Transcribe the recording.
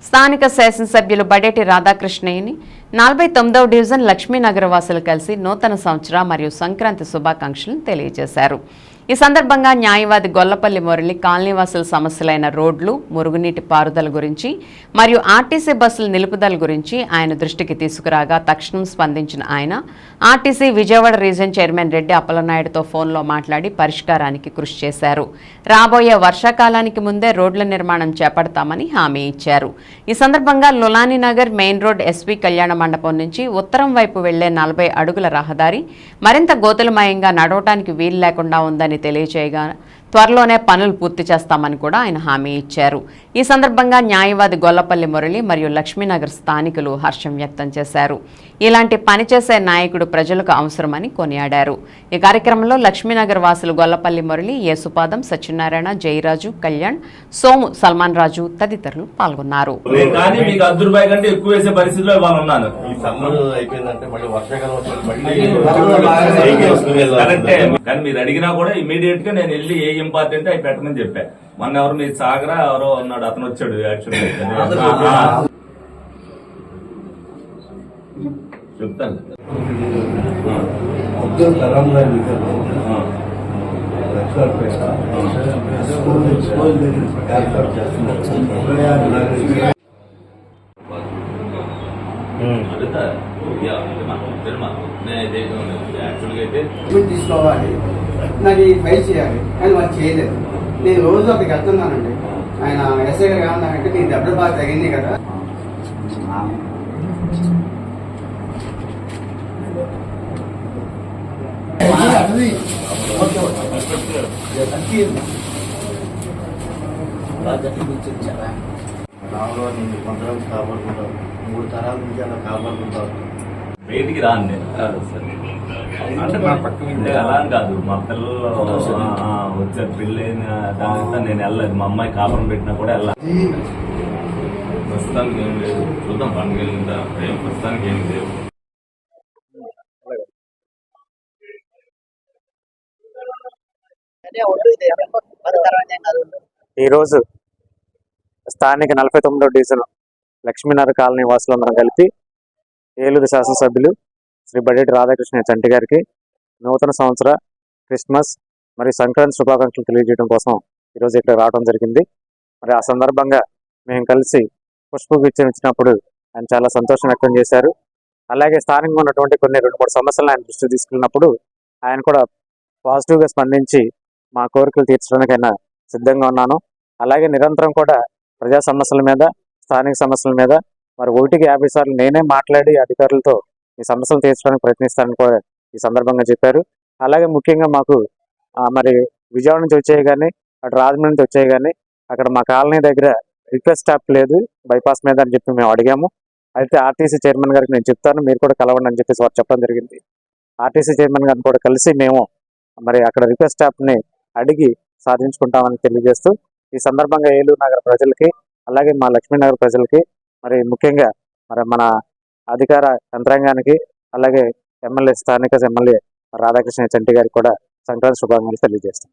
స్థానిక శాసనసభ్యులు బడేటి రాధాకృష్ణయ్యని 49వ డివిజన్ లక్ష్మీనగర్ వాసులు కలిసి నూతన సంవత్సర మరియు సంక్రాంతి శుభాకాంక్షలను తెలియజేశారు. ఈ సందర్భంగా న్యాయవాది గొల్లపల్లి మురళి కాలనీవాసుల సమస్యలైన రోడ్లు, మురుగునీటి పారుదల గురించి మరియు ఆర్టీసీ బస్సుల నిలుపుదల గురించి ఆయన దృష్టికి తీసుకురాగా తక్షణం స్పందించిన ఆయన RTC Vijayawada region chairman Reddy అప్పలనాయుడుతో ఫోన్లో మాట్లాడి పరిష్కారానికి కృషి చేశారు. రాబోయే వర్షాకాలానికి ముందే రోడ్ల నిర్మాణం చేపడతామని హామీ ఇచ్చారు. ఈ సందర్భంగా Lulani Nagar main road SV కళ్యాణ మండపం నుంచి ఉత్తరం వైపు వెళ్లే 40 అడుగుల రహదారి మరింత గోతులమయంగా నడవటానికి వీలు లేకుండా ఉందని తెలియజేయగా త్వరలోనే పనులు పూర్తి చేస్తామని కూడా ఆయన హామీ ఇచ్చారు. ఈ సందర్భంగా న్యాయవాది గొల్లపల్లి మురళి మరియు లక్ష్మీనగర్ స్థానికులు హర్షం వ్యక్తం చేశారు. ఇలాంటి పనిచేసే నాయకుడు ప్రజలకు అవసరమని కొనియాడారు. ఈ కార్యక్రమంలో లక్ష్మీనగర్ వాసులు గొల్లపల్లి మురళి, యేసుపాదం, సత్యనారాయణ, జయరాజు, కళ్యాణ్, సోము, సల్మాన్ రాజు తదితరులు పాల్గొన్నారు. ఇమీడియట్ గా నేను వెళ్ళి ఏ ఇంపార్టెంట్ అవి పెట్టమని చెప్పా. మొన్న ఎవరు మీ సాగరా ఎవరో ఉన్నాడు, అతను వచ్చాడు యాక్చువల్లీ చెప్తాను. తీసుకోవాలి, నాకు ఫైల్ చేయాలి, కానీ వాళ్ళు చేయలేదు. నేను రోజు అక్కడికి వెళ్తున్నానండి. ఆయన ఎస్ఐ గారు ఏమన్నారంటే నీకు దెబ్బలు బాగా తగింది కదా, రాములో నేను కొంతమంది కాపాడుకుంటాను, 3 తరాల నుంచి అలా కాపాడుకుంటాను. బయటికి రాను అంటే మా పక్క అలా కాదు, మా పిల్లలు వచ్చారు పెళ్ళైన దానితో నేను వెళ్ళలేదు. మా అమ్మాయి కాపురం పెట్టినా కూడా వెళ్ళాలి. ప్రస్తుతానికి ఏం లేదు, చూద్దాం పండుగ వెళ్ళిందా ఏం ప్రస్తుతానికి ఏం లేవు. ఈరోజు స్థానిక 49వ డివిజన్ లక్ష్మీనగర్ కాలనీ వాసులందరం కలిపి ఏలూరు శాసనసభ్యులు శ్రీ బడేటి రాధాకృష్ణ చంటి గారికి నూతన సంవత్సర, క్రిస్మస్ మరియు సంక్రాంతి శుభాకాంక్షలు తెలియజేయడం కోసం ఈరోజు ఇక్కడ రావడం జరిగింది. మరి ఆ సందర్భంగా మేము కలిసి పుష్పగుచ్చం ఇచ్చినప్పుడు ఆయన చాలా సంతోషం వ్యక్తం చేశారు. అలాగే స్థానికంగా ఉన్నటువంటి కొన్ని 2-3 సమస్యలను ఆయన దృష్టికి తీసుకెళ్ళినప్పుడు ఆయన కూడా పాజిటివ్గా స్పందించి మా కోరికలు తీర్చడానికి ఆయన సిద్ధంగా ఉన్నాను. అలాగే నిరంతరం కూడా ప్రజా సమస్యల మీద, స్థానిక సమస్యల మీద మరి 1కి 50 సార్లు నేనే మాట్లాడి అధికారులతో ఈ సమస్యలు తీర్చడానికి ప్రయత్నిస్తానని కూడా ఈ సందర్భంగా చెప్పారు. అలాగే ముఖ్యంగా మాకు మరి విజయవాడ నుంచి వచ్చాయి కానీ, అటు రాజమండ్రి నుంచి వచ్చాయి కానీ, అక్కడ మా కాలనీ దగ్గర రిక్వెస్ట్ స్టాప్ లేదు బైపాస్ మీద అని చెప్పి మేము అడిగాము. అయితే ఆర్టీసీ చైర్మన్ గారికి నేను చెప్తాను, మీరు కూడా కలవండి అని చెప్పేసి వారు చెప్పడం జరిగింది. ఆర్టీసీ చైర్మన్ గారిని కూడా కలిసి మేము మరి అక్కడ రిక్వెస్ట్ స్టాప్ని అడిగి సాధించుకుంటామని తెలియజేస్తూ ఈ సందర్భంగా ఏలూరు నగర ప్రజలకి, అలాగే మా లక్ష్మీనగర్ ప్రజలకి, మరి ముఖ్యంగా మరి మన అధికార యంత్రాంగానికి, అలాగే స్థానిక ఎమ్మెల్యే రాధాకృష్ణ చంటి గారికి కూడా సంక్రాంతి శుభాకాంక్షలు తెలియజేస్తాం.